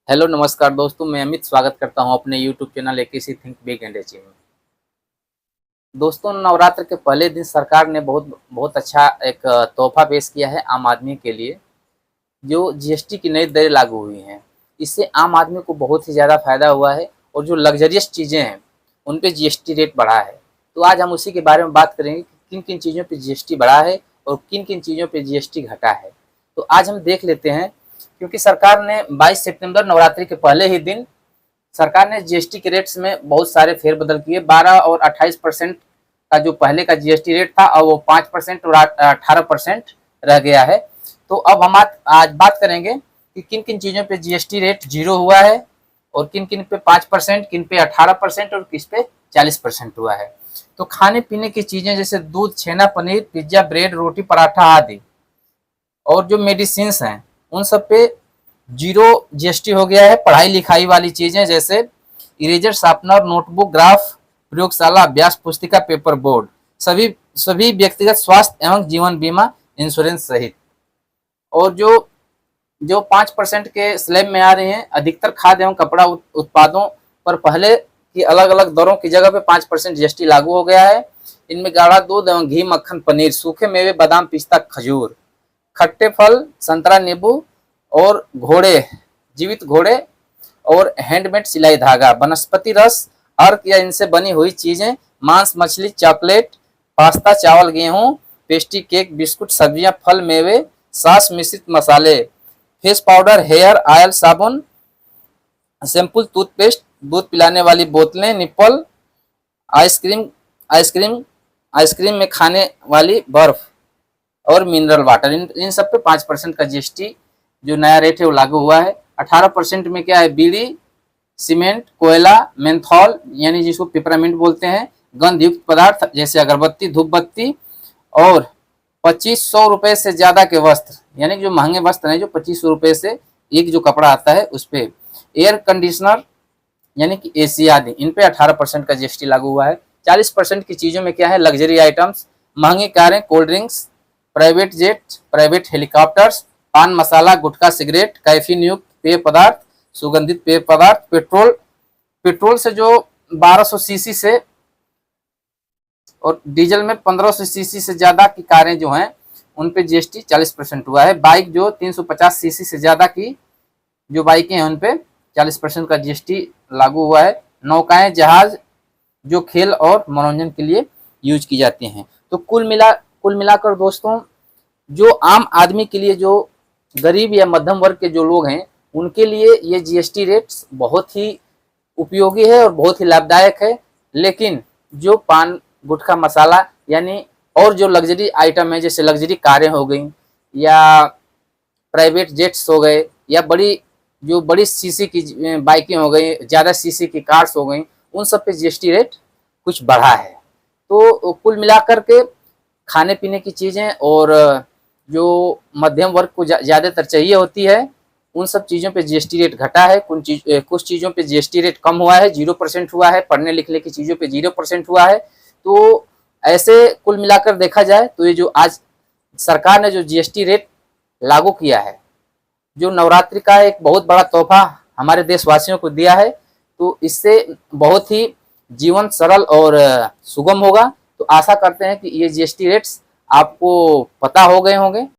Hello नमस्कार दोस्तों, मैं अमित स्वागत करता हूं अपने YouTube channel AKC think big and achieve में। दोस्तों, नवरात्र के पहले दिन सरकार ने बहुत बहुत अच्छा एक तोहफा पेश किया है आम आदमी के लिए। जो जीएसटी की नई दरें लागू हुई हैं, इससे आम आदमी को बहुत ही ज़्यादा फायदा हुआ है और जो लग्जरियस चीज़ें हैं उन पे जीएसटी रेट बढ़ा है। तो आज हम उसी के बारे में बात करेंगे कि किन किन चीज़ों पे जीएसटी बढ़ा है और किन किन चीज़ों पे जीएसटी घटा है। तो आज हम देख लेते हैं, क्योंकि सरकार ने 22 सितंबर नवरात्रि के पहले ही दिन सरकार ने जीएसटी के रेट्स में बहुत सारे फेरबदल किए। 12 और 28% का जो पहले का जीएसटी रेट था, अब वो 5% और 18% रह गया है। तो अब हम आज बात करेंगे कि किन किन चीज़ों पे जीएसटी रेट जीरो हुआ है और किन किन पे 5%, किन पे 18% और किस पे 40% हुआ है। तो खाने पीने की चीज़ें जैसे दूध, छेना, पनीर, पिज्ज़ा, ब्रेड, रोटी, पराठा आदि, और जो मेडिसिन्स हैं उन सब पे जीरो जीएसटी हो गया है। पढ़ाई लिखाई वाली चीज़ें जैसे इरेजर, शार्पनर, नोटबुक, ग्राफ, प्रयोगशाला अभ्यास पुस्तिका, पेपर बोर्ड, सभी सभी व्यक्तिगत स्वास्थ्य एवं जीवन बीमा इंश्योरेंस सहित। और जो जो 5% के स्लैब में आ रहे हैं, अधिकतर खाद्य एवं कपड़ा उत्पादों पर पहले की अलग अलग दरों की जगह पे 5% जीएसटी लागू हो गया है। इनमें गाढ़ा दूध एवं घी, मक्खन, पनीर, सूखे मेवे, बादाम, पिस्ता, खजूर, खट्टे फल, संतरा, नींबू और घोड़े, जीवित घोड़े और हैंडमेड सिलाई धागा, वनस्पति रस, अर्क या इनसे बनी हुई चीजें, मांस, मछली, चॉकलेट, पास्ता, चावल, गेहूं, पेस्ट्री, केक, बिस्कुट, सब्जियां, फल, मेवे, सॉस, मिश्रित मसाले, फेस पाउडर, हेयर ऑयल, साबुन, शैम्पू, टूथपेस्ट, दूध पिलाने वाली बोतलें, निप्पल, आइसक्रीम आइसक्रीम आइसक्रीम में खाने वाली बर्फ और मिनरल वाटर, इन सब पे 5% का जीएसटी जो नया रेट है वो लागू हुआ है। 18% में क्या है, बीड़ी, सीमेंट, कोयला, मेंथॉल यानी जिसको पिपरामिंट बोलते हैं, गंध युक्त पदार्थ जैसे अगरबत्ती, धूप बत्ती, और 2500 रुपए से ज्यादा के वस्त्र, यानी जो महंगे वस्त्र हैं, जो 2500 रुपए से एक जो कपड़ा आता है उस पे, एयर कंडीशनर यानी कि एसी आदि, इन पे 18% का जीएसटी लागू हुआ है। 40% की चीजों में क्या है, लग्जरी आइटम्स, महंगी कारें, cold drinks, private jet, private helicopters, पान मसाला, गुटखा, सिगरेट, कैफीन युक्त पेय पदार्थ, सुगंधित पेय पदार्थ, पेट्रोल पेट्रोल से जो 1200 सीसी से और डीजल में 1500 सीसी से ज्यादा की कारें जो हैं उन पे जीएसटी 40% हुआ है। बाइक जो 350 सीसी से ज्यादा की जो बाइकें हैं उन पे 40% का जीएसटी लागू हुआ है। नौकाएं, जहाज जो खेल और मनोरंजन के लिए यूज की जाती हैं। तो कुल मिलाकर दोस्तों, जो आम आदमी के लिए, जो गरीब या मध्यम वर्ग के जो लोग हैं उनके लिए ये जीएसटी रेट बहुत ही उपयोगी है और बहुत ही लाभदायक है। लेकिन जो पान, गुटखा, मसाला यानी और जो लग्जरी आइटम है, जैसे लग्जरी कारें हो गई या प्राइवेट जेट्स हो गए या बड़ी सीसी की बाइकें हो गई, ज़्यादा सीसी की कार्स हो गई, उन सब पे जीएसटी रेट कुछ बढ़ा है। तो कुल मिलाकर के खाने पीने की चीज़ें और जो मध्यम वर्ग को ज़्यादातर चाहिए होती है उन सब चीज़ों पे जीएसटी रेट घटा है। कुछ चीज़ों पे जीएसटी रेट कम हुआ है, 0% हुआ है। पढ़ने लिखने की चीज़ों पे 0% हुआ है। तो ऐसे कुल मिलाकर देखा जाए तो ये जो आज सरकार ने जो जीएसटी रेट लागू किया है, जो नवरात्रि का एक बहुत बड़ा तोहफा हमारे देशवासियों को दिया है, तो इससे बहुत ही जीवन सरल और सुगम होगा। तो आशा करते हैं कि ये जीएसटी रेट्स आपको पता हो गए होंगे।